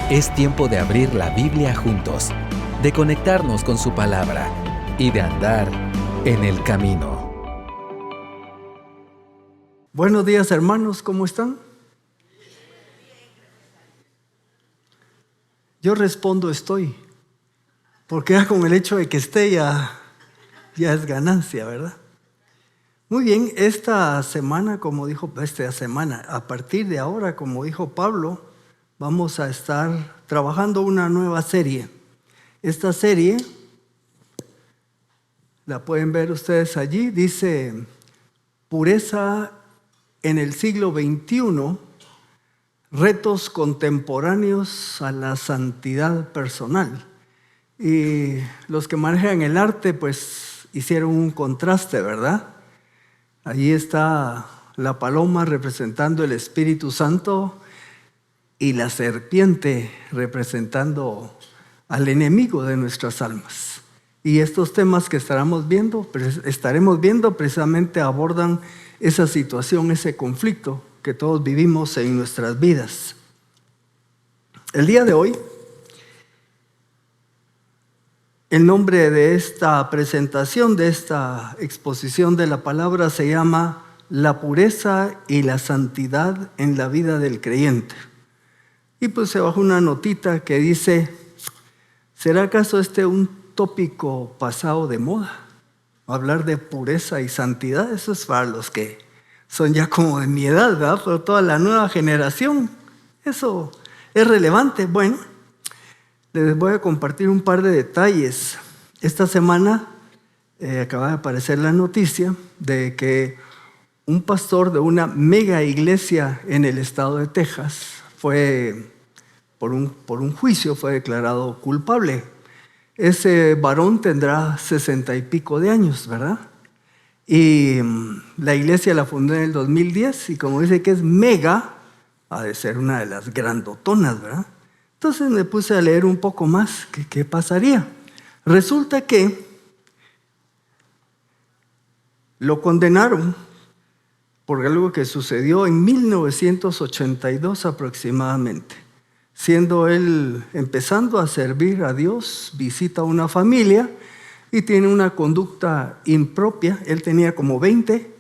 Es tiempo de abrir la Biblia juntos, de conectarnos con su palabra y de andar en el camino. Buenos días, hermanos, ¿cómo están? Yo respondo estoy, porque ya con el hecho de que esté ya es ganancia, ¿verdad? Muy bien, esta semana, a partir de ahora, como dijo Pablo, vamos a estar trabajando una nueva serie. Esta serie, la pueden ver ustedes allí, dice Pureza en el siglo XXI, retos contemporáneos a la santidad personal. Y los que manejan el arte, pues hicieron un contraste, ¿verdad? Allí está la paloma representando el Espíritu Santo y la serpiente representando al enemigo de nuestras almas. Y estos temas que estaremos viendo precisamente abordan esa situación, ese conflicto que todos vivimos en nuestras vidas. El día de hoy, el nombre de esta presentación, de esta exposición de la palabra se llama La pureza y la santidad en la vida del creyente. Y pues se bajó una notita que dice, ¿será acaso este un tópico pasado de moda? Hablar de pureza y santidad, eso es para los que son ya como de mi edad, ¿verdad? Pero toda la nueva generación, eso es relevante. Bueno, les voy a compartir un par de detalles. Esta semana acaba de aparecer la noticia de que un pastor de una mega iglesia en el estado de Texas por un juicio fue declarado culpable. Ese varón tendrá 60 y pico de años, ¿verdad? Y la iglesia la fundó en el 2010 y como dice que es mega, ha de ser una de las grandotonas, ¿verdad? Entonces me puse a leer un poco más, ¿qué pasaría? Resulta que lo condenaron por algo que sucedió en 1982 aproximadamente. Siendo él empezando a servir a Dios, visita a una familia y tiene una conducta impropia. Él tenía como 20,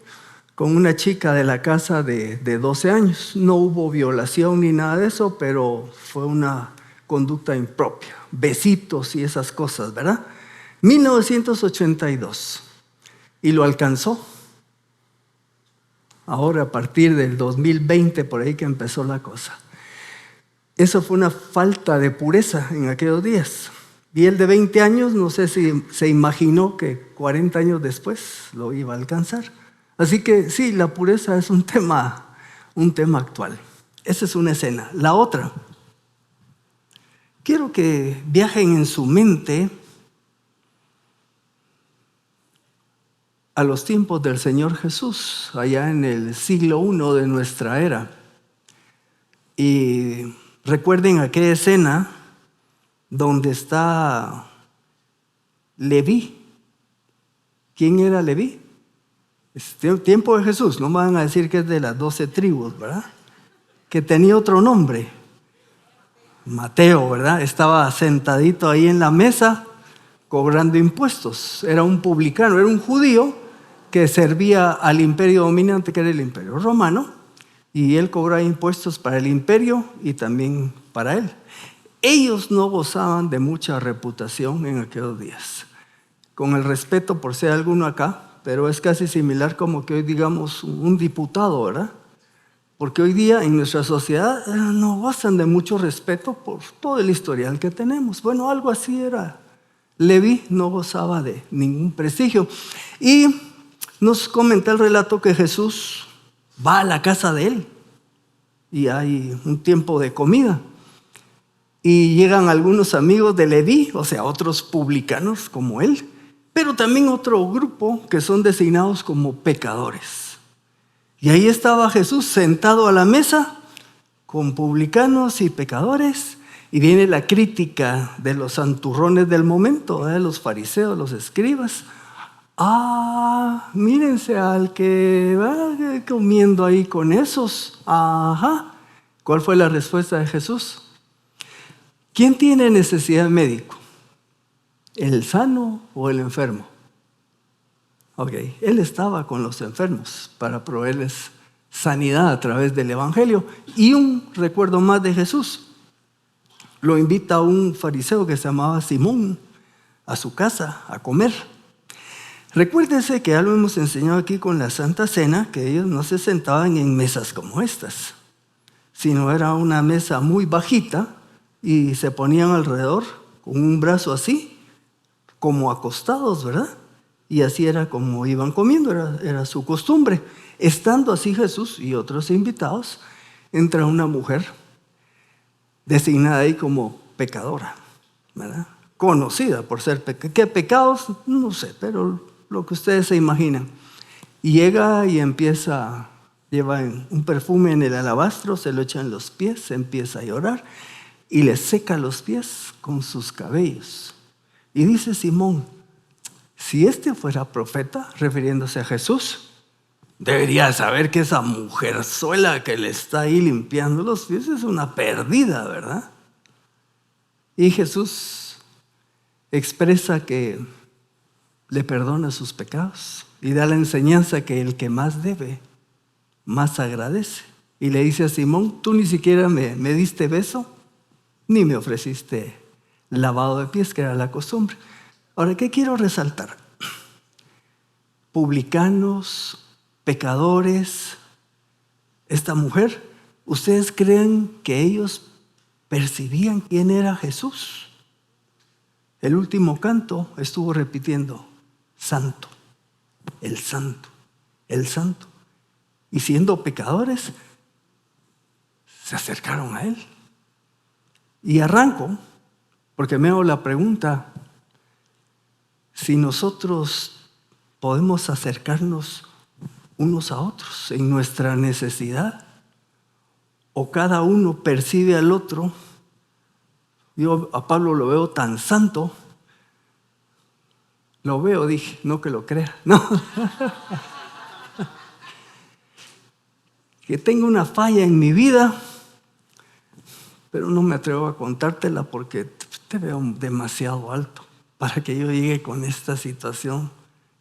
con una chica de la casa de 12 años. No hubo violación ni nada de eso, pero fue una conducta impropia. Besitos y esas cosas, ¿verdad? 1982. Y lo alcanzó. Ahora, a partir del 2020, por ahí que empezó la cosa. Eso fue una falta de pureza en aquellos días. Y él de 20 años, no sé si se imaginó que 40 años después lo iba a alcanzar. Así que sí, la pureza es un tema actual. Esa es una escena. La otra, quiero que viajen en su mente a los tiempos del Señor Jesús, allá en el siglo I de nuestra era. Y recuerden aquella escena donde está Leví. ¿Quién era Leví? Es tiempo de Jesús, no me van a decir que es de las 12 tribus, ¿verdad? Que tenía otro nombre. Mateo, ¿verdad? Estaba sentadito ahí en la mesa cobrando impuestos. Era un publicano, era un judío que servía al imperio dominante, que era el imperio romano, y él cobraba impuestos para el imperio y también para él. Ellos no gozaban de mucha reputación en aquellos días. Con el respeto por si hay alguno acá, pero es casi similar como que hoy digamos un diputado, ¿verdad? Porque hoy día en nuestra sociedad no gozan de mucho respeto por todo el historial que tenemos. Bueno, algo así era. Leví no gozaba de ningún prestigio. Y nos comenta el relato que Jesús va a la casa de él y hay un tiempo de comida. Y llegan algunos amigos de Leví, o sea, otros publicanos como él, pero también otro grupo que son designados como pecadores. Y ahí estaba Jesús sentado a la mesa con publicanos y pecadores, y viene la crítica de los santurrones del momento, de los fariseos, los escribas. Mírense al que va comiendo ahí con esos. Ajá. ¿Cuál fue la respuesta de Jesús? ¿Quién tiene necesidad de médico? ¿El sano o el enfermo? Ok, él estaba con los enfermos para proveerles sanidad a través del Evangelio. Y un recuerdo más de Jesús. Lo invita a un fariseo que se llamaba Simón a su casa a comer. Recuérdese que ya lo hemos enseñado aquí con la Santa Cena, que ellos no se sentaban en mesas como estas, sino era una mesa muy bajita y se ponían alrededor con un brazo así, como acostados, ¿verdad? Y así era como iban comiendo, era su costumbre. Estando así Jesús y otros invitados, entra una mujer designada ahí como pecadora, ¿verdad? Conocida por ser pecadora. ¿Qué pecados? No sé, pero lo que ustedes se imaginan. Y llega y empieza, lleva un perfume en el alabastro, se lo echa en los pies, se empieza a llorar y le seca los pies con sus cabellos. Y dice Simón, si este fuera profeta, refiriéndose a Jesús, debería saber que esa mujerzuela que le está ahí limpiando los pies es una perdida, ¿verdad? Y Jesús expresa que le perdona sus pecados y da la enseñanza que el que más debe, más agradece. Y le dice a Simón, tú ni siquiera me diste beso, ni me ofreciste lavado de pies, que era la costumbre. Ahora, ¿qué quiero resaltar? Publicanos, pecadores, esta mujer, ¿ustedes creen que ellos percibían quién era Jesús? El último canto estuvo repitiendo, santo, el santo, el santo. Y siendo pecadores, se acercaron a él. Y arranco, porque me hago la pregunta, si nosotros podemos acercarnos unos a otros en nuestra necesidad, o cada uno percibe al otro. Yo a Pablo lo veo tan santo, lo veo, dije, no que lo crea, no. Que tengo una falla en mi vida, pero no me atrevo a contártela porque te veo demasiado alto para que yo llegue con esta situación.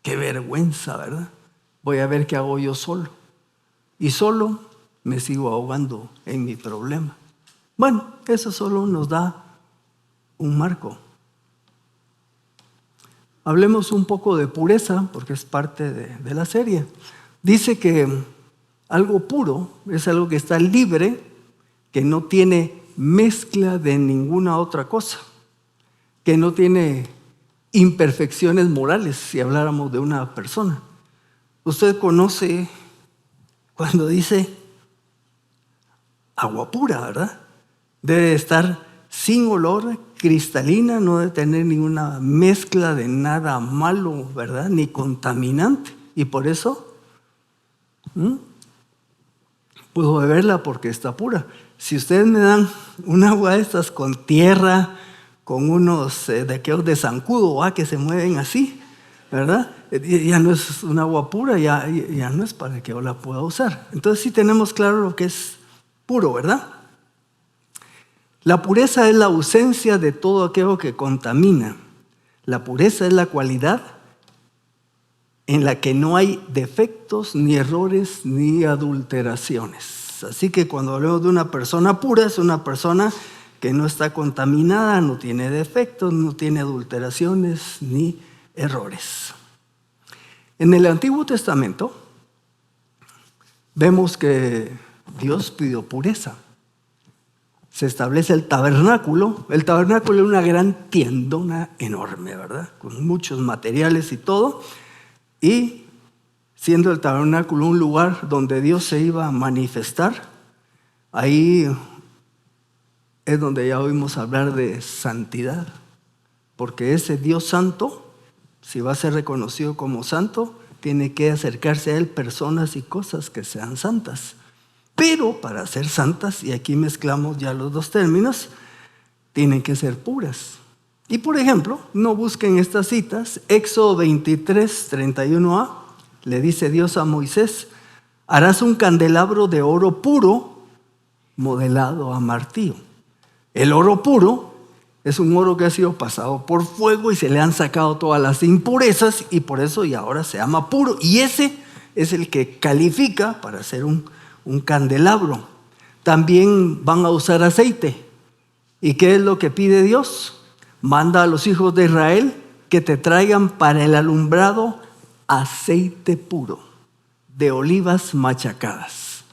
Qué vergüenza, ¿verdad? Voy a ver qué hago yo solo. Y solo me sigo ahogando en mi problema. Bueno, eso solo nos da un marco. Hablemos un poco de pureza, porque es parte de la serie. Dice que algo puro es algo que está libre, que no tiene mezcla de ninguna otra cosa, que no tiene imperfecciones morales, si habláramos de una persona. Usted conoce cuando dice agua pura, ¿verdad? Debe estar sin olor, cristalina, no debe tener ninguna mezcla de nada malo, ¿verdad? Ni contaminante. Y por eso puedo beberla porque está pura. Si ustedes me dan un agua de estas con tierra, con unos de aquellos de zancudo, que se mueven así, ¿verdad? Ya no es un agua pura, ya no es para que yo la pueda usar. Entonces sí tenemos claro lo que es puro, ¿verdad? La pureza es la ausencia de todo aquello que contamina. La pureza es la cualidad en la que no hay defectos, ni errores, ni adulteraciones. Así que cuando hablamos de una persona pura, es una persona que no está contaminada, no tiene defectos, no tiene adulteraciones, ni errores. En el Antiguo Testamento vemos que Dios pidió pureza. Se establece el tabernáculo. El tabernáculo es una gran tiendona enorme, ¿verdad? Con muchos materiales y todo. Y siendo el tabernáculo un lugar donde Dios se iba a manifestar, ahí es donde ya oímos hablar de santidad. Porque ese Dios santo, si va a ser reconocido como santo, tiene que acercarse a Él personas y cosas que sean santas. Pero para ser santas, y aquí mezclamos ya los dos términos, tienen que ser puras. Y por ejemplo, no busquen estas citas. Éxodo 23, 31a, le dice Dios a Moisés, harás un candelabro de oro puro modelado a martillo. El oro puro Es un oro que ha sido pasado por fuego y se le han sacado todas las impurezas y por eso y ahora se llama puro. Y ese es el que califica para hacer un candelabro. También van a usar aceite. ¿Y qué es lo que pide Dios? Manda a los hijos de Israel que te traigan para el alumbrado aceite puro de olivas machacadas.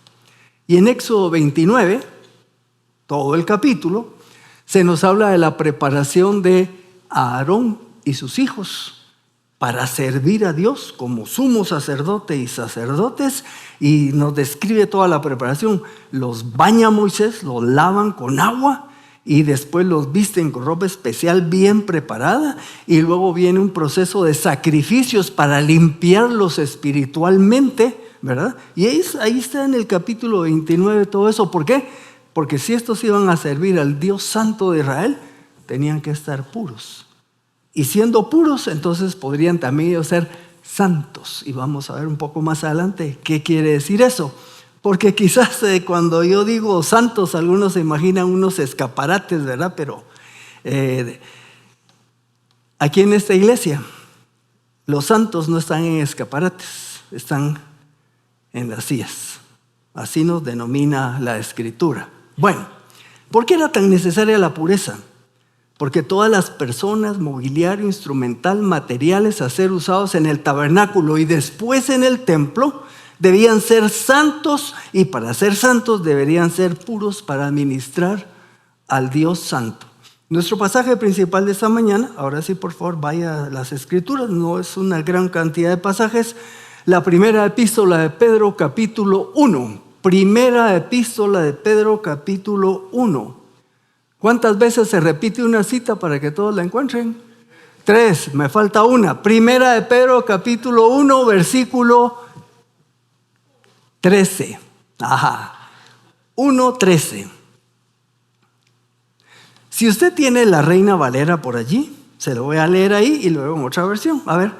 Y en Éxodo 29, todo el capítulo, se nos habla de la preparación de Aarón y sus hijos para servir a Dios como sumo sacerdote y sacerdotes, y nos describe toda la preparación. Los baña Moisés, los lavan con agua y después los visten con ropa especial bien preparada, y luego viene un proceso de sacrificios para limpiarlos espiritualmente, ¿verdad? Y ahí está en el capítulo 29 todo eso. ¿Por qué? Porque si estos iban a servir al Dios Santo de Israel, tenían que estar puros. Y siendo puros, entonces podrían también ser santos. Y vamos a ver un poco más adelante qué quiere decir eso. Porque quizás cuando yo digo santos, algunos se imaginan unos escaparates, ¿verdad? Pero aquí en esta iglesia, los santos no están en escaparates, están en las sillas. Así nos denomina la Escritura. Bueno, ¿por qué era tan necesaria la pureza? Porque todas las personas, mobiliario, instrumental, materiales a ser usados en el tabernáculo y después en el templo, debían ser santos, y para ser santos deberían ser puros para administrar al Dios Santo. Nuestro pasaje principal de esta mañana, ahora sí por favor vaya a las Escrituras, no es una gran cantidad de pasajes. La primera epístola de Pedro capítulo 1. Primera epístola de Pedro capítulo 1. ¿Cuántas veces se repite una cita para que todos la encuentren? 3, me falta una. Primera de Pedro capítulo 1 versículo 13. 1:13. Si usted tiene la Reina Valera por allí, se lo voy a leer ahí y luego en otra versión. A ver,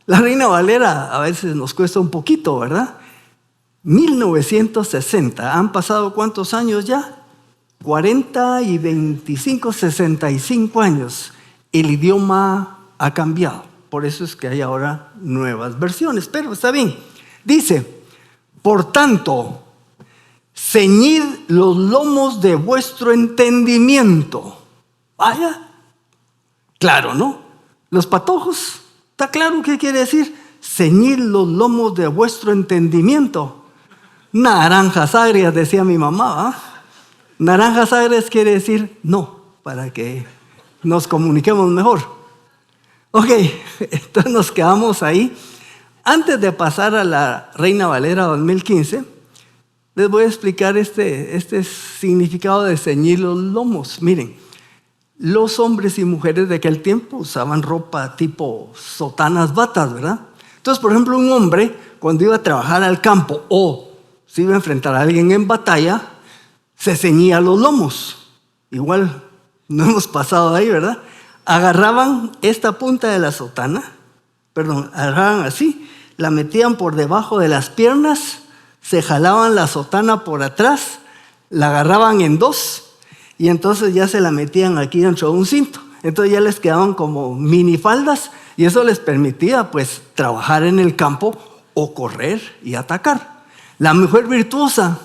la Reina Valera a veces nos cuesta un poquito, ¿verdad? 1960, ¿han pasado cuántos años ya? 40 y 25, 65 años. El idioma ha cambiado, por eso es que hay ahora nuevas versiones, pero está bien. Dice, por tanto, ceñid los lomos de vuestro entendimiento. Vaya, claro, ¿no? Los patojos, ¿está claro qué quiere decir? Ceñid los lomos de vuestro entendimiento. Naranjas agrias, decía mi mamá, ¿eh? Naranjas agrias quiere decir no, para que nos comuniquemos mejor. Ok, entonces nos quedamos ahí. Antes de pasar a la Reina Valera 2015, les voy a explicar este significado de ceñir los lomos. Miren, los hombres y mujeres de aquel tiempo usaban ropa tipo sotanas, batas, ¿verdad? Entonces, por ejemplo, un hombre cuando iba a trabajar al campo o se iba a enfrentar a alguien en batalla, se ceñía los lomos. Igual no hemos pasado ahí, ¿verdad? Agarraban esta punta de la sotana, agarraban así, la metían por debajo de las piernas, se jalaban la sotana por atrás, la agarraban en dos y entonces ya se la metían aquí dentro de un cinto. Entonces ya les quedaban como minifaldas y eso les permitía pues trabajar en el campo o correr y atacar. La mujer virtuosa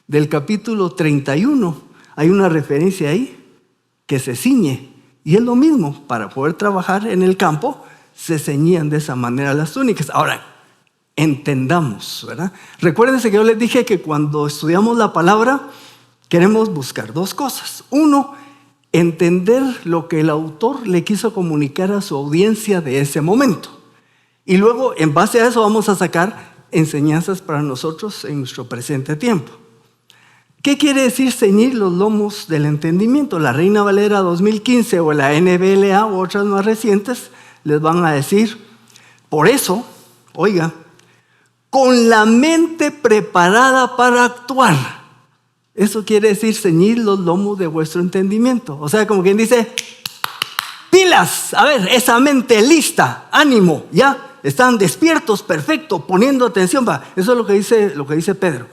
del capítulo 31, hay una referencia ahí que se ciñe. Y es lo mismo, para poder trabajar en el campo, se ceñían de esa manera las túnicas. Ahora, entendamos, ¿verdad? Recuérdense que yo les dije que cuando estudiamos la palabra, queremos buscar dos cosas. Uno, entender lo que el autor le quiso comunicar a su audiencia de ese momento. Y luego, en base a eso, vamos a sacar enseñanzas para nosotros en nuestro presente tiempo. ¿Qué quiere decir ceñir los lomos del entendimiento? La Reina Valera 2015 o la NBLA u otras más recientes les van a decir, por eso, oiga, con la mente preparada para actuar. Eso quiere decir ceñir los lomos de vuestro entendimiento. O sea, como quien dice, pilas, a ver, esa mente lista, ánimo, ya. Están despiertos, perfecto, poniendo atención. Eso es lo que dice Pedro.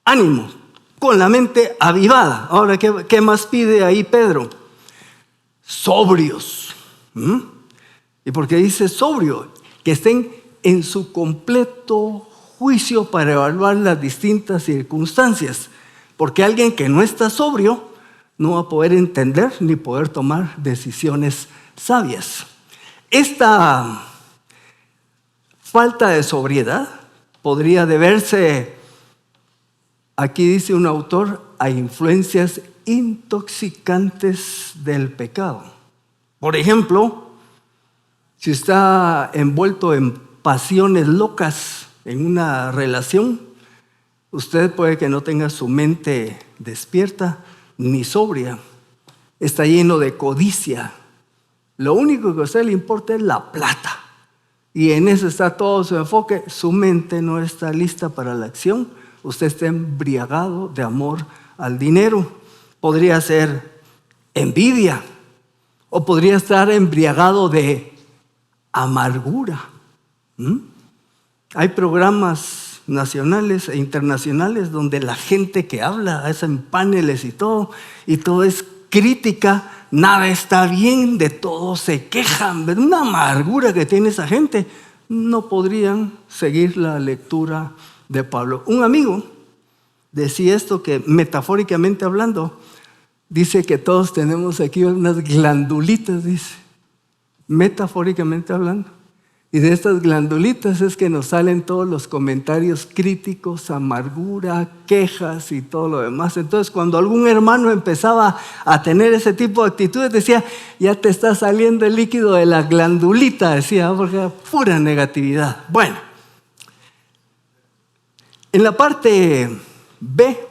Ánimo, con la mente avivada. Ahora, ¿qué más pide ahí Pedro? sobrios. ¿Y por qué dice sobrio? Que estén en su completo juicio para evaluar las distintas circunstancias. Porque alguien que no está sobrio no va a poder entender ni poder tomar decisiones sabias. Esta falta de sobriedad podría deberse, aquí dice un autor, a influencias intoxicantes del pecado. Por ejemplo, si está envuelto en pasiones locas en una relación, usted puede que no tenga su mente despierta ni sobria. Está lleno de codicia. Lo único que a usted le importa es la plata. Y en eso está todo su enfoque. Su mente no está lista para la acción. Usted está embriagado de amor al dinero. Podría ser envidia. O podría estar embriagado de amargura. Hay programas nacionales e internacionales donde la gente que habla es en paneles y todo es crítica, nada está bien, de todo se quejan, de una amargura que tiene esa gente. No podrían seguir la lectura de Pablo. Un amigo decía esto, que metafóricamente hablando, dice que todos tenemos aquí unas glandulitas, dice, metafóricamente hablando. Y de estas glandulitas es que nos salen todos los comentarios críticos, amargura, quejas y todo lo demás. Entonces, cuando algún hermano empezaba a tener ese tipo de actitudes, decía, ya te está saliendo el líquido de la glandulita, decía, porque era pura negatividad. Bueno, en la parte B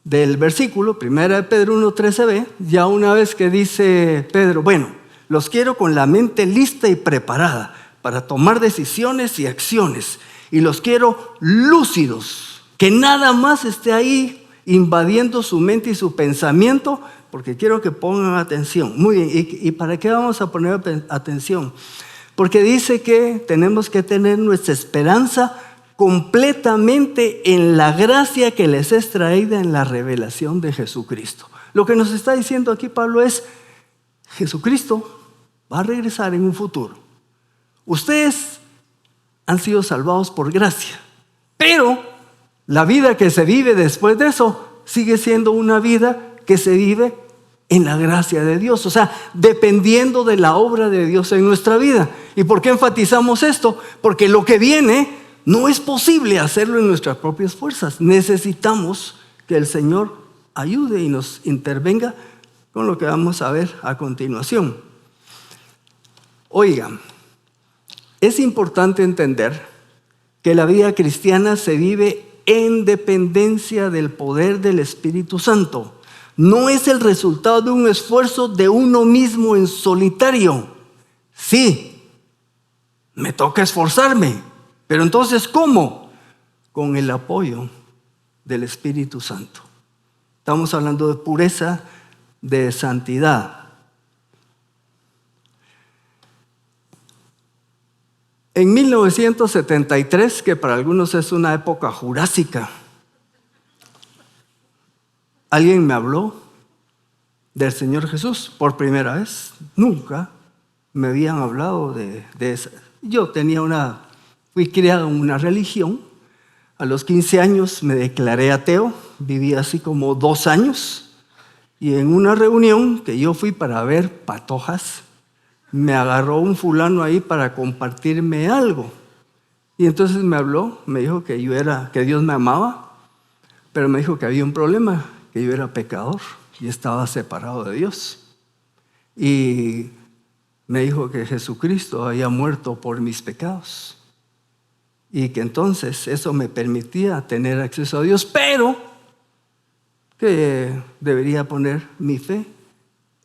del versículo, 1 Pedro 1:13b, ya una vez que dice Pedro, bueno, los quiero con la mente lista y preparada para tomar decisiones y acciones. Y los quiero lúcidos, que nada más esté ahí invadiendo su mente y su pensamiento, porque quiero que pongan atención. Muy bien, ¿y para qué vamos a poner atención? Porque dice que tenemos que tener nuestra esperanza completamente en la gracia que les es traída en la revelación de Jesucristo. Lo que nos está diciendo aquí Pablo es, Jesucristo va a regresar en un futuro. Ustedes han sido salvados por gracia, pero la vida que se vive después de eso sigue siendo una vida que se vive en la gracia de Dios, o sea, dependiendo de la obra de Dios en nuestra vida. ¿Y por qué enfatizamos esto? Porque lo que viene no es posible hacerlo en nuestras propias fuerzas. Necesitamos que el Señor ayude y nos intervenga con lo que vamos a ver a continuación. Oigan, es importante entender que la vida cristiana se vive en dependencia del poder del Espíritu Santo. No es el resultado de un esfuerzo de uno mismo en solitario. Sí, me toca esforzarme, pero entonces ¿cómo? Con el apoyo del Espíritu Santo. Estamos hablando de pureza, de santidad. En 1973, que para algunos es una época jurásica, alguien me habló del Señor Jesús por primera vez. Nunca me habían hablado de eso. Yo fui criado en una religión. A los 15 años me declaré ateo. Viví así como 2 años. Y en una reunión que yo fui para ver patojas, me agarró un fulano ahí para compartirme algo. Y entonces me habló, me dijo que Dios me amaba, pero me dijo que había un problema, que yo era pecador y estaba separado de Dios. Y me dijo que Jesucristo había muerto por mis pecados. Y que entonces eso me permitía tener acceso a Dios, pero que debería poner mi fe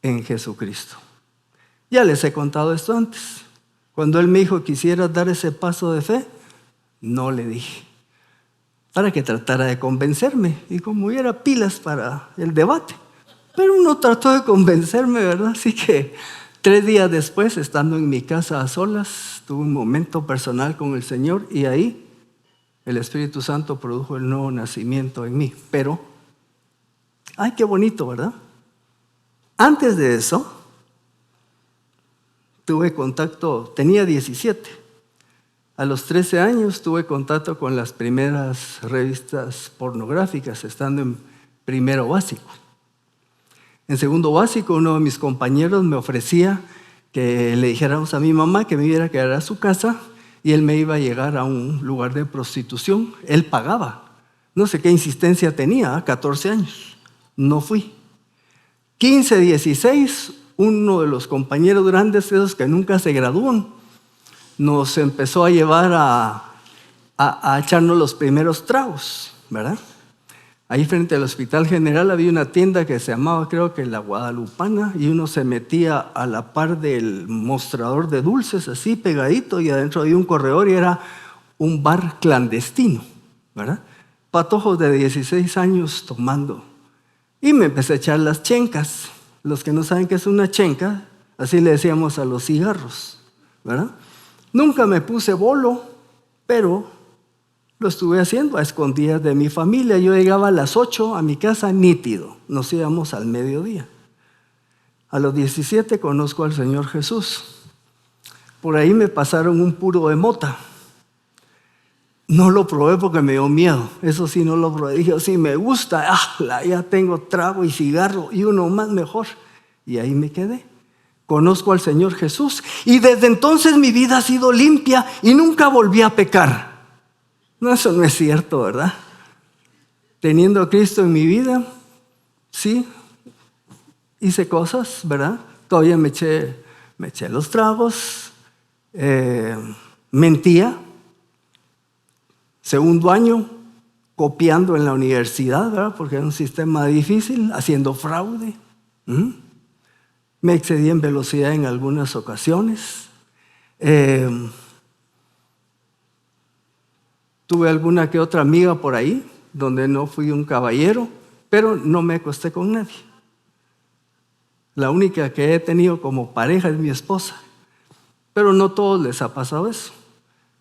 en Jesucristo. Ya les he contado esto antes. Cuando él me dijo, ¿quisieras dar ese paso de fe? No le dije. Para que tratara de convencerme. Y como hubiera pilas para el debate. Pero uno trató de convencerme, ¿verdad? Así que 3 días después, estando en mi casa a solas, tuve un momento personal con el Señor. Y ahí el Espíritu Santo produjo el nuevo nacimiento en mí. Pero, ay, qué bonito, ¿verdad? Antes de eso, tuve contacto, tenía 17. A los 13 años tuve contacto con las primeras revistas pornográficas, estando en primero básico. En segundo básico, uno de mis compañeros me ofrecía que le dijéramos a mi mamá que me iba a quedar a su casa y él me iba a llegar a un lugar de prostitución. Él pagaba. No sé qué insistencia tenía, 14 años. No fui. 15, 16, uno de los compañeros grandes, esos que nunca se gradúan, nos empezó a llevar a echarnos los primeros tragos, ¿verdad? Ahí frente al Hospital General había una tienda que se llamaba, creo que La Guadalupana, y uno se metía a la par del mostrador de dulces, así pegadito, y adentro había un corredor y era un bar clandestino, ¿verdad? Patojos de 16 años tomando. Y me empecé a echar las chencas. Los que no saben qué es una chenca, así le decíamos a los cigarros, ¿verdad? Nunca me puse bolo, pero lo estuve haciendo a escondidas de mi familia. Yo llegaba a las 8 a mi casa nítido. Nos íbamos al mediodía. A los 17 conozco al Señor Jesús. Por ahí me pasaron un puro de mota. No lo probé porque me dio miedo. Eso sí, no lo probé. Dije, sí, me gusta. Ya tengo trago y cigarro y uno más mejor. Y ahí me quedé. Conozco al Señor Jesús. Y desde entonces mi vida ha sido limpia y nunca volví a pecar. No, eso no es cierto, ¿verdad? Teniendo a Cristo en mi vida, sí, hice cosas, ¿verdad? Todavía me eché los tragos, mentía. Segundo año, copiando en la universidad, ¿verdad? Porque era un sistema difícil, haciendo fraude. Me excedí en velocidad en algunas ocasiones. Tuve alguna que otra amiga por ahí, donde no fui un caballero, pero no me acosté con nadie. La única que he tenido como pareja es mi esposa. Pero no a todos les ha pasado eso.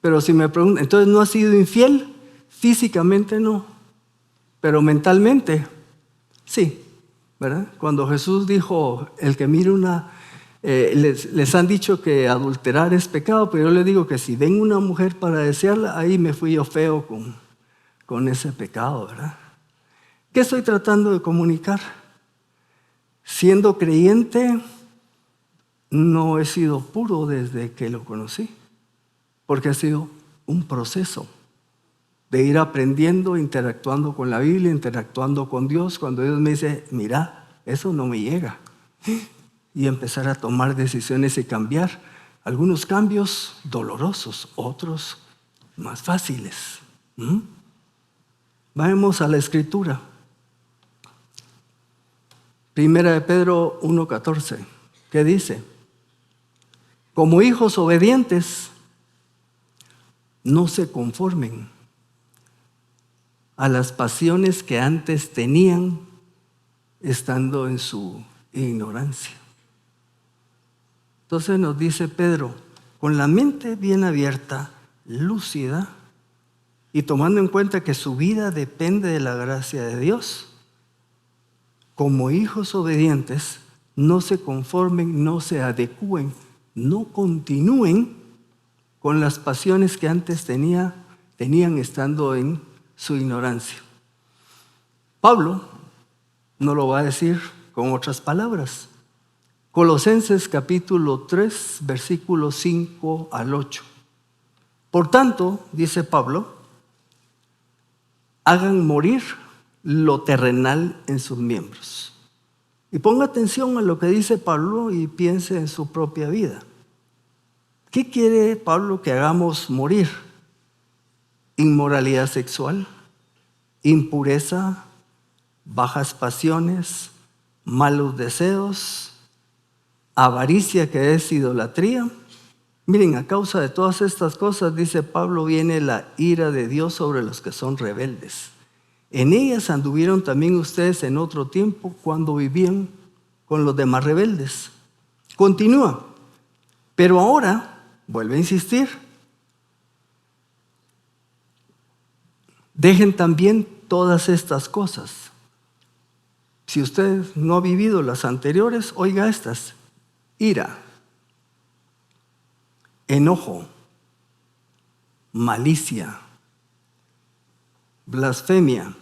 Pero si me preguntan, entonces no has sido infiel, físicamente no, pero mentalmente sí, ¿verdad? Cuando Jesús dijo, el que mire les han dicho que adulterar es pecado, pero yo les digo que si ven una mujer para desearla, ahí me fui yo feo con ese pecado, ¿verdad? ¿Qué estoy tratando de comunicar? Siendo creyente, no he sido puro desde que lo conocí, porque ha sido un proceso de ir aprendiendo, interactuando con la Biblia, interactuando con Dios. Cuando Dios me dice, mira, eso no me llega. Y empezar a tomar decisiones y cambiar. Algunos cambios dolorosos, otros más fáciles. Vamos a la Escritura. Primera de Pedro 1:14. ¿Qué dice? Como hijos obedientes, no se conformen a las pasiones que antes tenían estando en su ignorancia. Entonces nos dice Pedro, con la mente bien abierta, lúcida, y tomando en cuenta que su vida depende de la gracia de Dios, como hijos obedientes, no se conformen, no se adecúen, no continúen con las pasiones que antes tenían estando en su ignorancia. Pablo no lo va a decir con otras palabras. Colosenses capítulo 3, versículos 5 al 8. Por tanto, dice Pablo, hagan morir lo terrenal en sus miembros. Y ponga atención a lo que dice Pablo y piense en su propia vida. ¿Qué quiere Pablo que hagamos morir? Inmoralidad sexual, impureza, bajas pasiones, malos deseos, avaricia, que es idolatría. Miren, a causa de todas estas cosas, dice Pablo, viene la ira de Dios sobre los que son rebeldes. En ellas anduvieron también ustedes en otro tiempo cuando vivían con los demás rebeldes. Continúa. Pero ahora, vuelve a insistir, dejen también todas estas cosas. Si usted no ha vivido las anteriores, oiga estas: ira, enojo, malicia, blasfemia,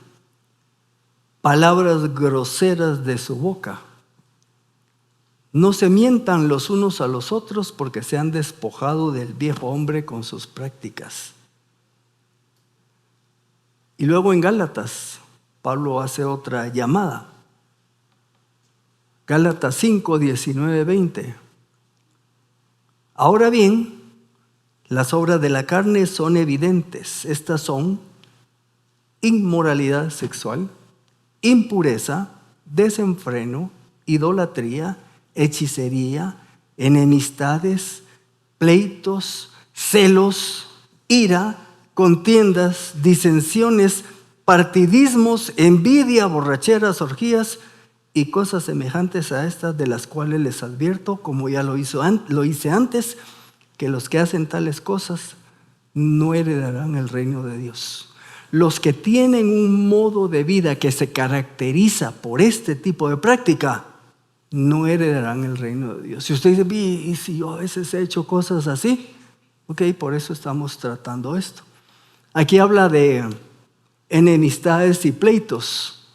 palabras groseras de su boca. No se mientan los unos a los otros porque se han despojado del viejo hombre con sus prácticas. Y luego en Gálatas, Pablo hace otra llamada. Gálatas 5, 19, 20. Ahora bien, las obras de la carne son evidentes. Estas son inmoralidad sexual, impureza, desenfreno, idolatría, hechicería, enemistades, pleitos, celos, ira, contiendas, disensiones, partidismos, envidia, borracheras, orgías y cosas semejantes a estas, de las cuales les advierto, como ya lo hice antes, que los que hacen tales cosas no heredarán el reino de Dios. Los que tienen un modo de vida que se caracteriza por este tipo de práctica no heredarán el reino de Dios. Si usted dice, ¿y si yo a veces he hecho cosas así? Ok, por eso estamos tratando esto. Aquí habla de enemistades y pleitos.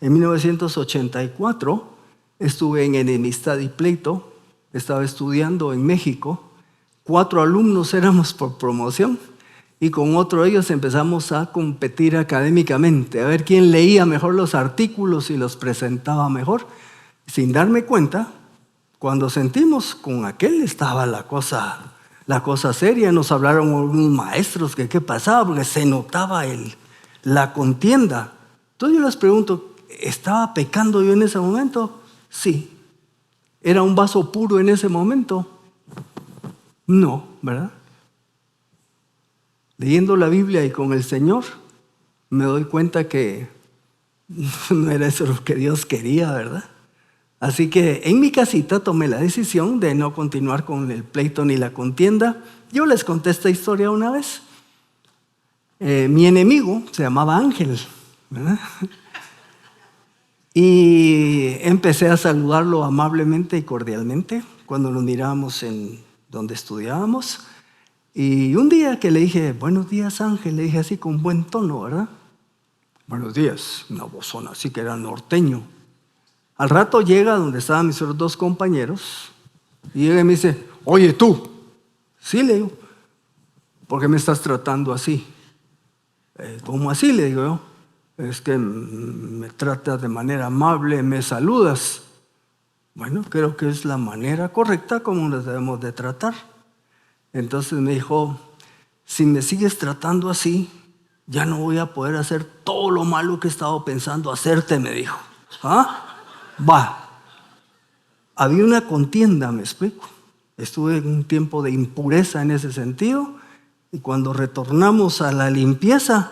En 1984 estuve en enemistad y pleito. Estaba estudiando en México. 4 alumnos éramos por promoción. Y con otro de ellos empezamos a competir académicamente, a ver quién leía mejor los artículos y los presentaba mejor. Sin darme cuenta, cuando sentimos con aquel estaba la cosa seria. Nos hablaron algunos maestros que qué pasaba, porque se notaba la contienda. Entonces yo les pregunto, ¿estaba pecando yo en ese momento? Sí. ¿Era un vaso puro en ese momento? No, ¿verdad? Leyendo la Biblia y con el Señor, me doy cuenta que no era eso lo que Dios quería, ¿verdad? Así que en mi casita tomé la decisión de no continuar con el pleito ni la contienda. Yo les conté esta historia una vez. Mi enemigo se llamaba Ángel, ¿verdad? Y empecé a saludarlo amablemente y cordialmente cuando nos mirábamos en donde estudiábamos. Y un día que le dije, buenos días Ángel, le dije así con buen tono, ¿verdad? Buenos días, una vozona así que era norteño. Al rato llega donde estaban mis otros 2 compañeros y llega y me dice, oye tú, sí, le digo, ¿por qué me estás tratando así? ¿Cómo así? Le digo yo, es que me tratas de manera amable, me saludas. Bueno, creo que es la manera correcta como nos debemos de tratar. Entonces me dijo, si me sigues tratando así, ya no voy a poder hacer todo lo malo que he estado pensando hacerte, me dijo. ¿Ah? Va. Había una contienda, me explico. Estuve en un tiempo de impureza en ese sentido, y cuando retornamos a la limpieza,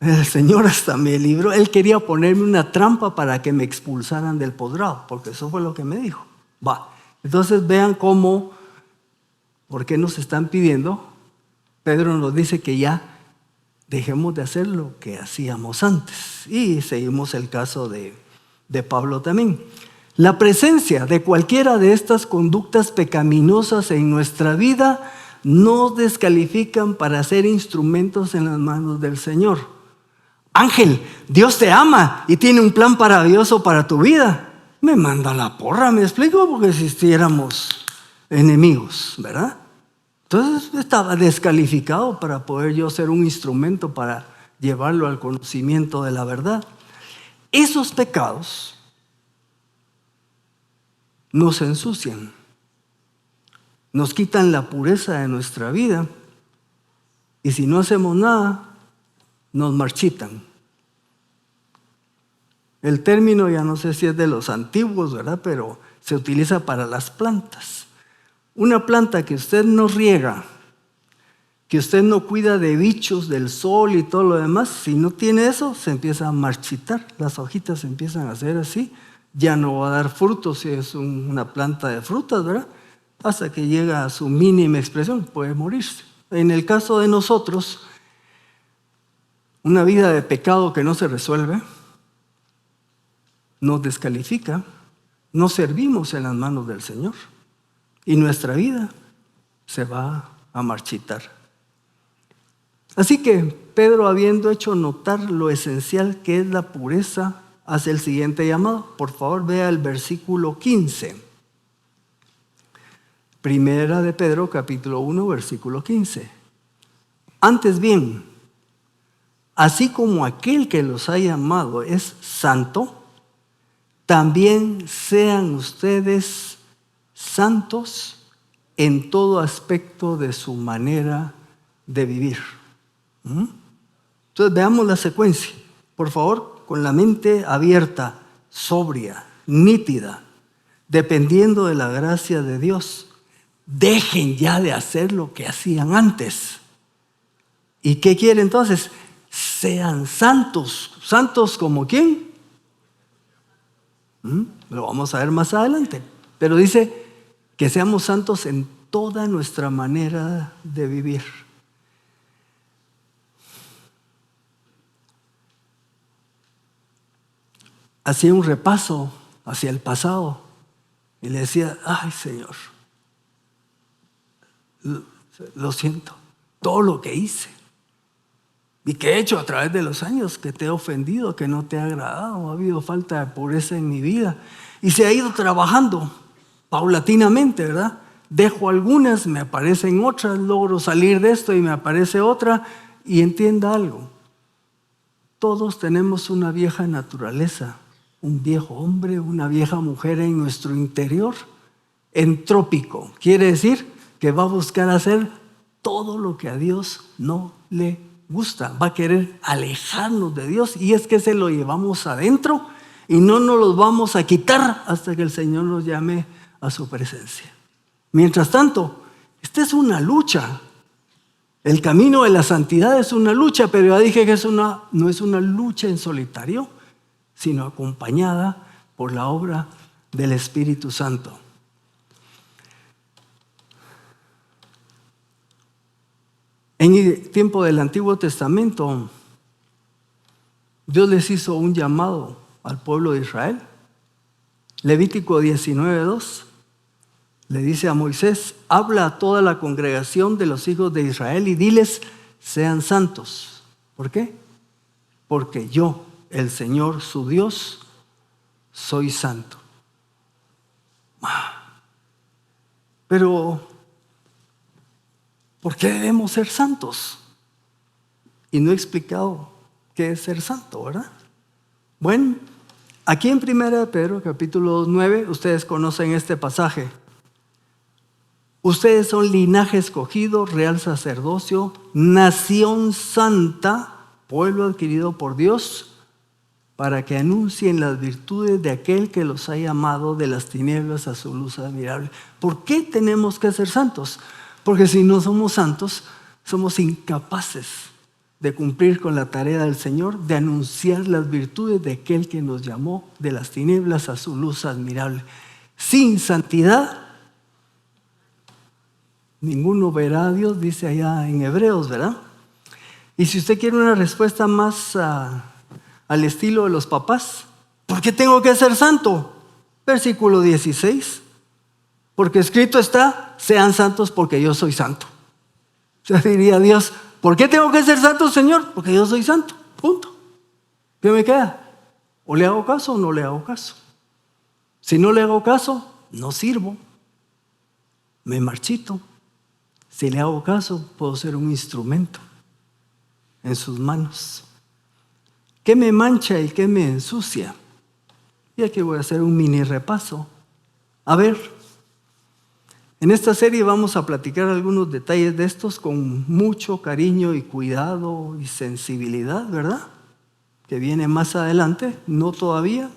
el Señor hasta me libró. Él quería ponerme una trampa para que me expulsaran del posgrado, porque eso fue lo que me dijo. Va. Entonces vean cómo, ¿por qué nos están pidiendo? Pedro nos dice que ya dejemos de hacer lo que hacíamos antes. Y seguimos el caso de Pablo también. La presencia de cualquiera de estas conductas pecaminosas en nuestra vida nos descalifican para ser instrumentos en las manos del Señor. Ángel, Dios te ama y tiene un plan maravilloso para tu vida. Me manda la porra, ¿me explico? Porque existiéramos enemigos, ¿verdad? Entonces estaba descalificado para poder yo ser un instrumento para llevarlo al conocimiento de la verdad. Esos pecados nos ensucian, nos quitan la pureza de nuestra vida y si no hacemos nada, nos marchitan. El término ya no sé si es de los antiguos, ¿verdad? Pero se utiliza para las plantas. Una planta que usted no riega, que usted no cuida de bichos, del sol y todo lo demás, si no tiene eso, se empieza a marchitar. Las hojitas se empiezan a hacer así, ya no va a dar frutos si es una planta de frutas, ¿verdad? Hasta que llega a su mínima expresión, puede morirse. En el caso de nosotros, una vida de pecado que no se resuelve, nos descalifica, no servimos en las manos del Señor. Y nuestra vida se va a marchitar. Así que Pedro, habiendo hecho notar lo esencial que es la pureza, hace el siguiente llamado. Por favor, vea el versículo 15. Primera de Pedro, capítulo 1, versículo 15. Antes bien, así como aquel que los ha llamado es santo, también sean ustedes santos en todo aspecto de su manera de vivir. Entonces veamos la secuencia, por favor, con la mente abierta, sobria, nítida, dependiendo de la gracia de Dios. Dejen ya de hacer lo que hacían antes. ¿Y qué quiere entonces? Sean santos. ¿Santos como quién? Lo vamos a ver más adelante. Pero dice que seamos santos en toda nuestra manera de vivir. Hacía un repaso hacia el pasado y le decía, ay Señor, lo siento, todo lo que hice y que he hecho a través de los años, que te he ofendido, que no te ha agradado, ha habido falta de pureza en mi vida y se ha ido trabajando paulatinamente, ¿verdad? Dejo algunas, me aparecen otras, logro salir de esto y me aparece otra. Y entienda algo, todos tenemos una vieja naturaleza, un viejo hombre, una vieja mujer en nuestro interior, entrópico. Quiere decir que va a buscar hacer todo lo que a Dios no le gusta. Va a querer alejarnos de Dios y es que se lo llevamos adentro y no nos los vamos a quitar hasta que el Señor nos llame a su presencia. Mientras tanto, esta es una lucha. El camino de la santidad es una lucha, pero ya dije que no es una lucha en solitario, sino acompañada por la obra del Espíritu Santo. En el tiempo del Antiguo Testamento, Dios les hizo un llamado al pueblo de Israel. Levítico 19:2 le dice a Moisés, habla a toda la congregación de los hijos de Israel y diles, sean santos. ¿Por qué? Porque yo, el Señor su Dios, soy santo. Pero, ¿por qué debemos ser santos? Y no he explicado qué es ser santo, ¿verdad? Bueno, aquí en 1 Pedro, capítulo 9, ustedes conocen este pasaje. Ustedes son linaje escogido, real sacerdocio, nación santa, pueblo adquirido por Dios, para que anuncien las virtudes de aquel que los ha llamado de las tinieblas a su luz admirable. ¿Por qué tenemos que ser santos? Porque si no somos santos, somos incapaces de cumplir con la tarea del Señor, de anunciar las virtudes de aquel que nos llamó de las tinieblas a su luz admirable. Sin santidad, ninguno verá a Dios, dice allá en Hebreos, ¿verdad? Y si usted quiere una respuesta más al estilo de los papás, ¿por qué tengo que ser santo? Versículo 16, porque escrito está, sean santos porque yo soy santo. O sea, diría Dios, ¿por qué tengo que ser santo, Señor? Porque yo soy santo, punto. ¿Qué me queda? O le hago caso o no le hago caso. Si no le hago caso, no sirvo, me marchito. Si le hago caso, puedo ser un instrumento en sus manos. ¿Qué me mancha y qué me ensucia? Y aquí voy a hacer un mini repaso. A ver, en esta serie vamos a platicar algunos detalles de estos con mucho cariño y cuidado y sensibilidad, ¿verdad? Que viene más adelante, no todavía.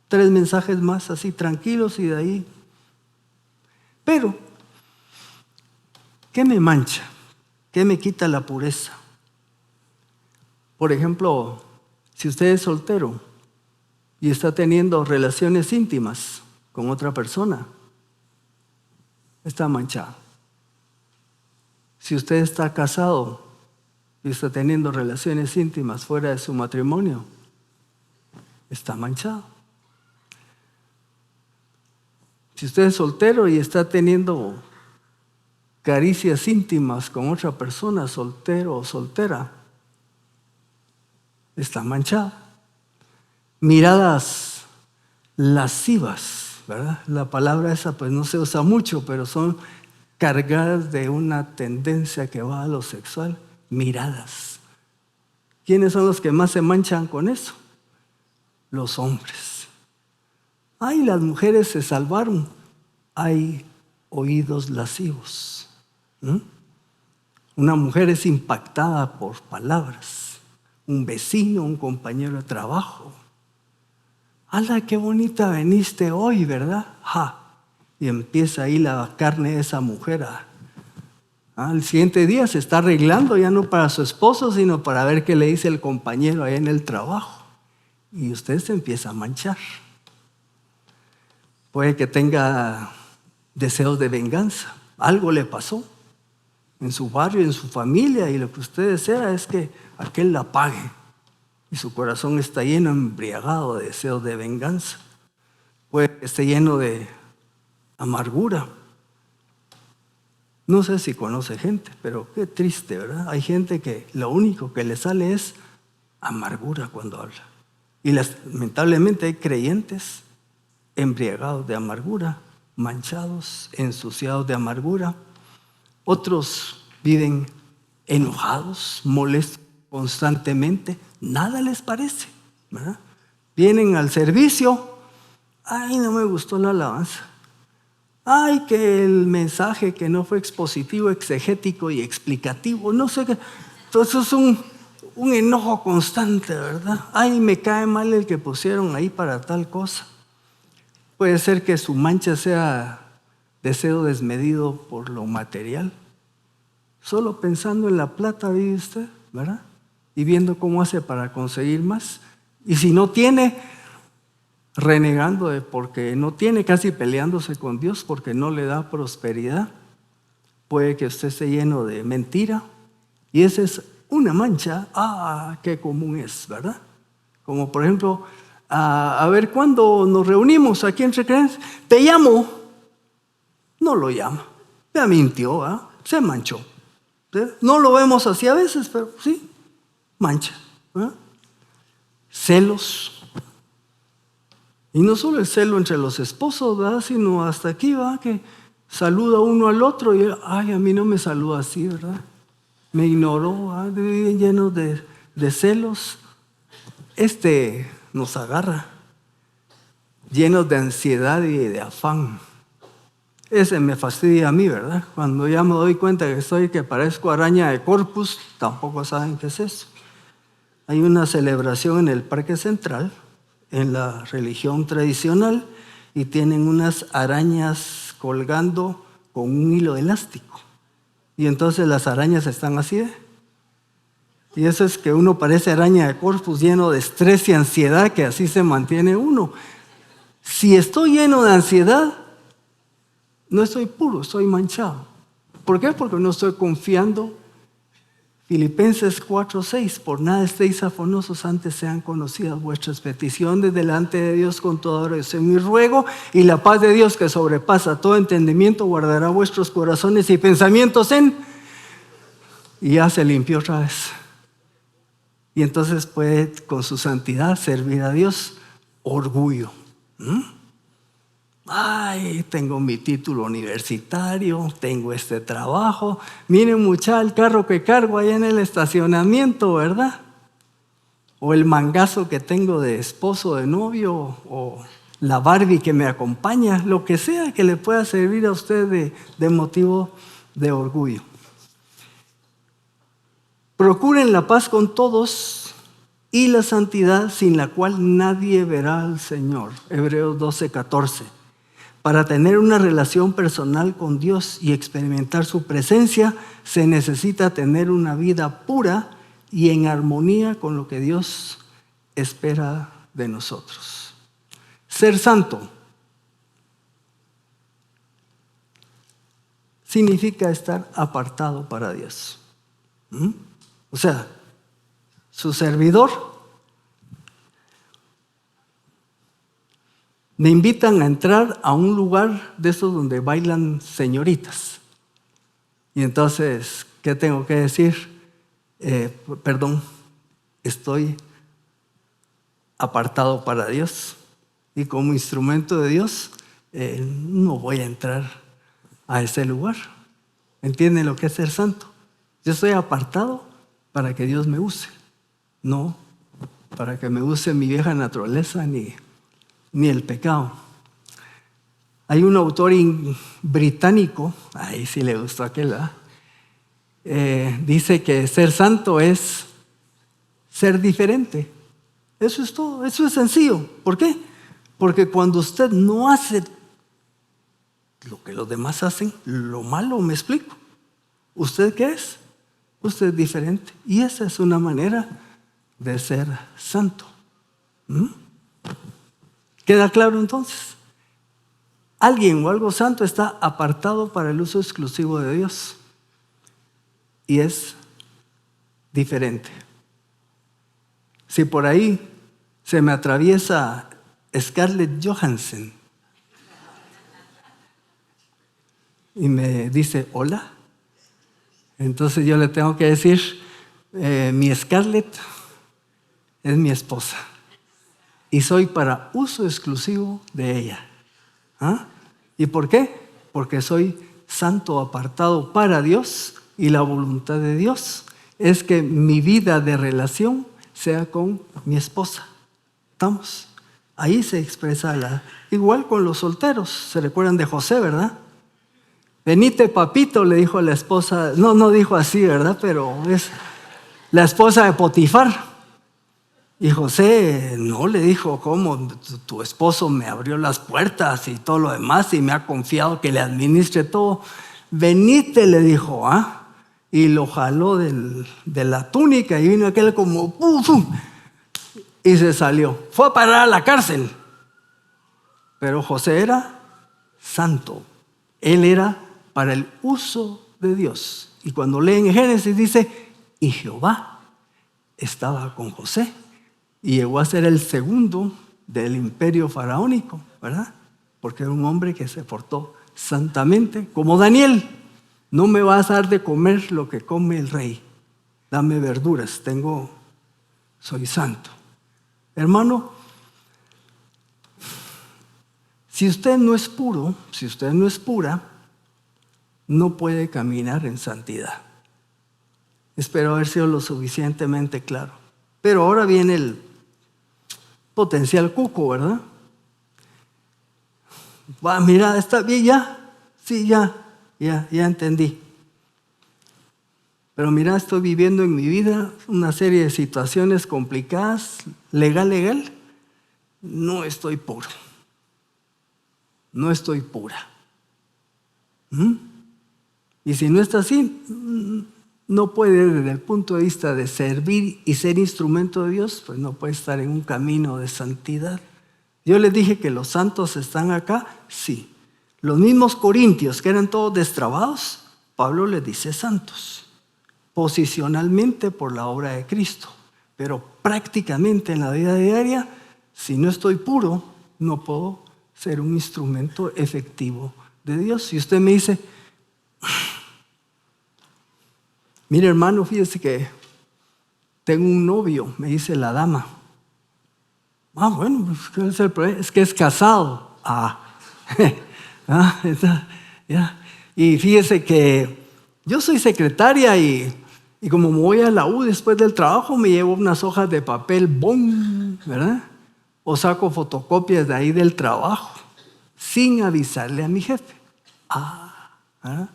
3 mensajes más así tranquilos y de ahí. Pero, ¿qué me mancha? ¿Qué me quita la pureza? Por ejemplo, si usted es soltero y está teniendo relaciones íntimas con otra persona, está manchado. Si usted está casado y está teniendo relaciones íntimas fuera de su matrimonio, está manchado. Si usted es soltero y está teniendo caricias íntimas con otra persona, soltero o soltera, está manchado. Miradas lascivas, ¿verdad? La palabra esa pues no se usa mucho, pero son cargadas de una tendencia que va a lo sexual. Miradas. ¿Quiénes son los que más se manchan con eso? Los hombres. Ay, las mujeres se salvaron. Hay oídos lascivos. Una mujer es impactada por palabras. Un vecino, un compañero de trabajo. ¡Hala, qué bonita veniste hoy!, ¿verdad? ¡Ja! Y empieza ahí la carne de esa mujer. Al siguiente día se está arreglando, ya no para su esposo, sino para ver qué le dice el compañero ahí en el trabajo. Y usted se empieza a manchar. Puede que tenga deseos de venganza. Algo le pasó en su barrio, en su familia, y lo que usted desea es que aquel la pague. Y su corazón está lleno, embriagado de deseos de venganza. Puede que esté lleno de amargura. No sé si conoce gente, pero qué triste, ¿verdad? Hay gente que lo único que le sale es amargura cuando habla. Y lamentablemente hay creyentes embriagados de amargura, manchados, ensuciados de amargura. Otros viven enojados, molestos constantemente. Nada les parece, ¿verdad? Vienen al servicio. Ay, no me gustó la alabanza. Ay, que el mensaje que no fue expositivo, exegético y explicativo. No sé qué. Entonces es un enojo constante, ¿verdad? Ay, me cae mal el que pusieron ahí para tal cosa. Puede ser que su mancha sea deseo desmedido por lo material. Solo pensando en la plata vive usted, ¿verdad? Y viendo cómo hace para conseguir más. Y si no tiene, renegando de porque no tiene, casi peleándose con Dios porque no le da prosperidad. Puede que usted esté lleno de mentira. Y esa es una mancha, qué común es, ¿verdad? Como por ejemplo, a ver, ¿cuándo nos reunimos aquí entre creyentes? Te llamo. No lo llama. Ya mintió, ¿verdad? Se manchó. ¿Sí? No lo vemos así a veces, pero sí, mancha. ¿Verdad? Celos. Y no solo el celo entre los esposos, ¿verdad? Sino hasta aquí, ¿verdad? Que saluda uno al otro y ay, a mí no me saluda así, ¿verdad? Me ignoró, ¿verdad? Viven llenos de celos. Nos agarra, llenos de ansiedad y de afán. Ese me fastidia a mí, ¿verdad? Cuando ya me doy cuenta que parezco araña de Corpus, tampoco saben qué es eso. Hay una celebración en el Parque Central, en la religión tradicional, y tienen unas arañas colgando con un hilo elástico. Y entonces las arañas están así, Y eso es que uno parece araña de Corpus, lleno de estrés y ansiedad, que así se mantiene uno. Si estoy lleno de ansiedad, no estoy puro, estoy manchado. ¿Por qué? Porque no estoy confiando. Filipenses 4:6, por nada estéis afanosos, antes sean conocidas vuestras peticiones delante de Dios con toda oración y ruego, y la paz de Dios que sobrepasa todo entendimiento guardará vuestros corazones y pensamientos y ya se limpió otra vez. Y entonces puede con su santidad servir a Dios. Orgullo. Ay, tengo mi título universitario, tengo este trabajo. Miren muchacha, el carro que cargo ahí en el estacionamiento, ¿verdad? O el mangazo que tengo de esposo, de novio, o la Barbie que me acompaña, lo que sea que le pueda servir a usted de motivo de orgullo. Procuren la paz con todos y la santidad, sin la cual nadie verá al Señor. Hebreos 12:14. Para tener una relación personal con Dios y experimentar su presencia, se necesita tener una vida pura y en armonía con lo que Dios espera de nosotros. Ser santo significa estar apartado para Dios. O sea, su servidor me invitan a entrar a un lugar de esos donde bailan señoritas. Y entonces, ¿qué tengo que decir? Estoy apartado para Dios. Y como instrumento de Dios, no voy a entrar a ese lugar. ¿Entienden lo que es ser santo? Yo estoy apartado para que Dios me use, no para que me use mi vieja naturaleza ni el pecado. Hay un autor británico, ahí sí le gustó aquel, ¿verdad? Dice que ser santo es ser diferente. Eso es todo, eso es sencillo. ¿Por qué? Porque cuando usted no hace lo que los demás hacen, lo malo, me explico. ¿Usted qué es? Usted es diferente. Y esa es una manera de ser santo. ¿Queda claro entonces? Alguien o algo santo está apartado para el uso exclusivo de Dios. Y es diferente. Si por ahí se me atraviesa Scarlett Johansson y me dice hola, entonces yo le tengo que decir, mi Scarlett es mi esposa y soy para uso exclusivo de ella. ¿Ah? ¿Y por qué? Porque soy santo apartado para Dios y la voluntad de Dios es que mi vida de relación sea con mi esposa. ¿Estamos? Ahí se expresa igual con los solteros. ¿Se recuerdan de José, verdad? Venite, papito, le dijo a la esposa. No dijo así, ¿verdad? Pero es la esposa de Potifar. Y José no le dijo, ¿cómo? Tu esposo me abrió las puertas y todo lo demás y me ha confiado que le administre todo. Venite, le dijo, ¿ah? Y lo jaló de la túnica y vino aquel como ¡pum! Y se salió. Fue a parar a la cárcel. Pero José era santo. Él era para el uso de Dios. Y cuando leen en Génesis dice, y Jehová estaba con José. Y llegó a ser el segundo del imperio faraónico, ¿verdad? Porque era un hombre que se portó santamente, como Daniel. No me vas a dar de comer lo que come el rey. Dame verduras, soy santo. Hermano, si usted no es puro, si usted no es pura, no puede caminar en santidad. Espero haber sido lo suficientemente claro. Pero ahora viene el potencial cuco, ¿verdad? Va, mira, está bien ya. Sí, ya entendí. Pero mira, estoy viviendo en mi vida una serie de situaciones complicadas, legal. No estoy puro. No estoy pura. Y si no está así, no puede, desde el punto de vista de servir y ser instrumento de Dios, pues no puede estar en un camino de santidad. Yo les dije que los santos están acá, sí. Los mismos corintios, que eran todos destrabados, Pablo les dice santos, posicionalmente por la obra de Cristo. Pero prácticamente en la vida diaria, si no estoy puro, no puedo ser un instrumento efectivo de Dios. Si usted me dice, mire hermano, fíjese que tengo un novio, me dice la dama. Bueno, pues, ¿qué es el problema? Es que es casado. Ya. Y fíjese que yo soy secretaria y como me voy a la U después del trabajo, me llevo unas hojas de papel, ¿verdad? O saco fotocopias de ahí del trabajo, sin avisarle a mi jefe. ¿Verdad?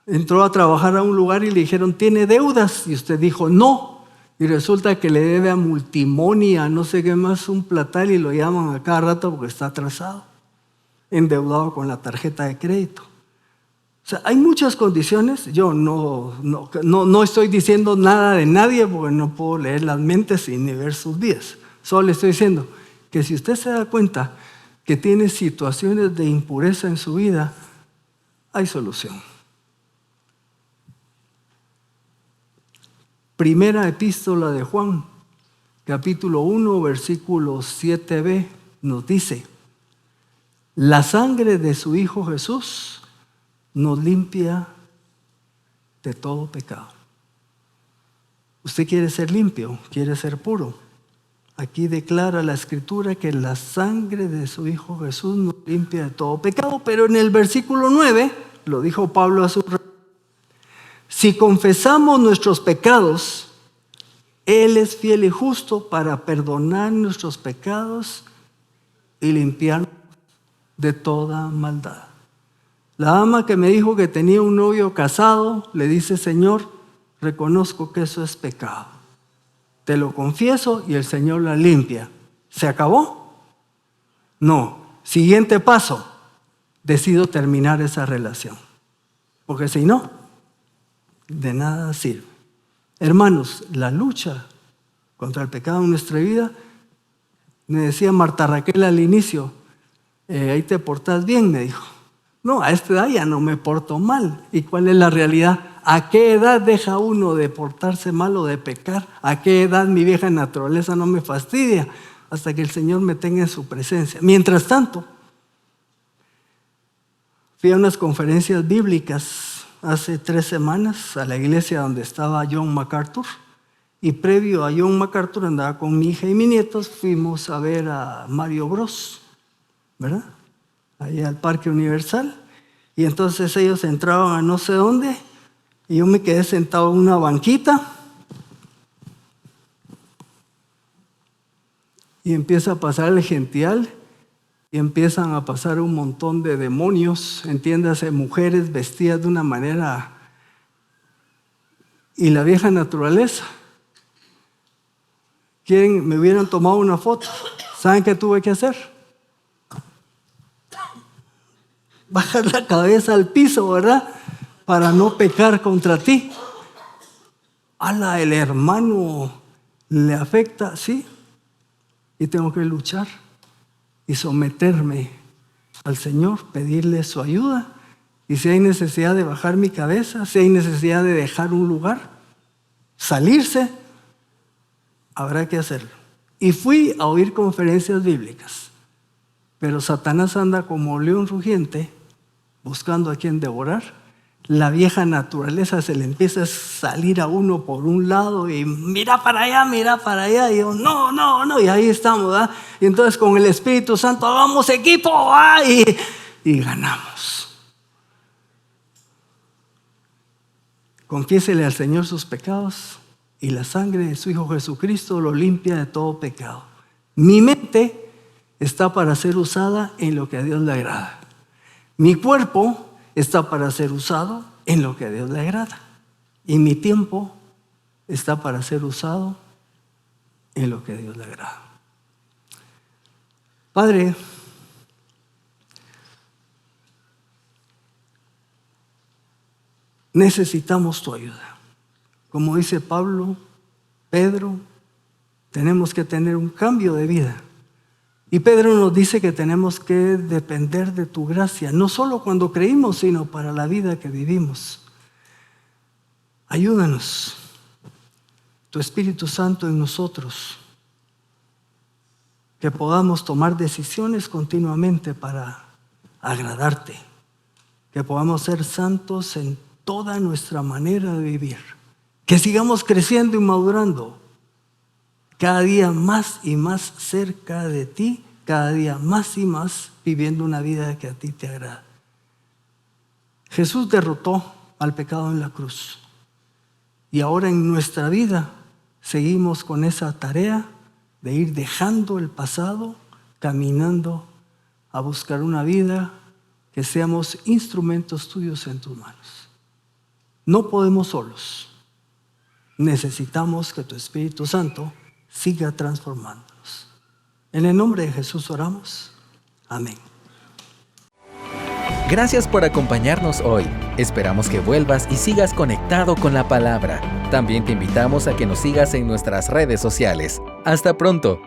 Entró a trabajar a un lugar y le dijeron, ¿tiene deudas? Y usted dijo, no. Y resulta que le debe a Multimonia, no sé qué más, un platal y lo llaman a cada rato porque está atrasado, endeudado con la tarjeta de crédito. O sea, hay muchas condiciones. Yo no estoy diciendo nada de nadie porque no puedo leer las mentes ni ver sus vidas. Solo le estoy diciendo que si usted se da cuenta que tiene situaciones de impureza en su vida, hay solución. Primera epístola de Juan, capítulo 1, versículo 7b, nos dice, la sangre de su Hijo Jesús nos limpia de todo pecado. Usted quiere ser limpio, quiere ser puro. Aquí declara la Escritura que la sangre de su Hijo Jesús nos limpia de todo pecado, pero en el versículo 9, lo dijo Pablo a su rey, si confesamos nuestros pecados, Él es fiel y justo para perdonar nuestros pecados y limpiarnos de toda maldad. La dama que me dijo que tenía un novio casado, le dice, Señor, reconozco que eso es pecado. Te lo confieso y el Señor la limpia. ¿Se acabó? No. Siguiente paso. Decido terminar esa relación. Porque si no, de nada sirve. Hermanos, la lucha contra el pecado en nuestra vida, me decía Marta Raquel al inicio, ahí te portas bien, me dijo. No, a esta edad ya no me porto mal. ¿Y cuál es la realidad? ¿A qué edad deja uno de portarse mal o de pecar? ¿A qué edad mi vieja naturaleza no me fastidia? Hasta que el Señor me tenga en su presencia. Mientras tanto, fui a unas conferencias bíblicas hace 3 semanas a la iglesia donde estaba John MacArthur. Y previo a John MacArthur andaba con mi hija y mis nietos, fuimos a ver a Mario Bros, ¿verdad? Allá al Parque Universal. Y entonces ellos entraban a no sé dónde y yo me quedé sentado en una banquita y empieza a pasar el gential y empiezan a pasar un montón de demonios, entiéndase, mujeres vestidas de una manera, y la vieja naturaleza. Me hubieran tomado una foto. ¿Saben qué tuve que hacer? Bajar la cabeza al piso, ¿verdad? Para no pecar contra ti. ¡Hala! El hermano le afecta, sí. Y tengo que luchar y someterme al Señor, pedirle su ayuda. Y si hay necesidad de bajar mi cabeza, si hay necesidad de dejar un lugar, salirse, habrá que hacerlo. Y fui a oír conferencias bíblicas. Pero Satanás anda como león rugiente, buscando a quien devorar. La vieja naturaleza se le empieza a salir a uno por un lado y mira para allá. Y yo, no, y ahí estamos, ¿verdad? Y entonces con el Espíritu Santo, hagamos equipo, ¿verdad? Y ganamos. Confiésele al Señor sus pecados y la sangre de su Hijo Jesucristo lo limpia de todo pecado. Mi mente está para ser usada en lo que a Dios le agrada. Mi cuerpo está para ser usado en lo que a Dios le agrada. Y mi tiempo está para ser usado en lo que a Dios le agrada. Padre, necesitamos tu ayuda. Como dice Pablo, Pedro, tenemos que tener un cambio de vida. Y Pedro nos dice que tenemos que depender de tu gracia, no solo cuando creímos, sino para la vida que vivimos. Ayúdanos, tu Espíritu Santo en nosotros, que podamos tomar decisiones continuamente para agradarte, que podamos ser santos en toda nuestra manera de vivir, que sigamos creciendo y madurando, cada día más y más cerca de ti, cada día más y más viviendo una vida que a ti te agrada. Jesús derrotó al pecado en la cruz. Y ahora en nuestra vida seguimos con esa tarea de ir dejando el pasado, caminando a buscar una vida que seamos instrumentos tuyos en tus manos. No podemos solos. Necesitamos que tu Espíritu Santo siga transformándonos. En el nombre de Jesús oramos. Amén. Gracias por acompañarnos hoy. Esperamos que vuelvas y sigas conectado con la palabra. También te invitamos a que nos sigas en nuestras redes sociales. Hasta pronto.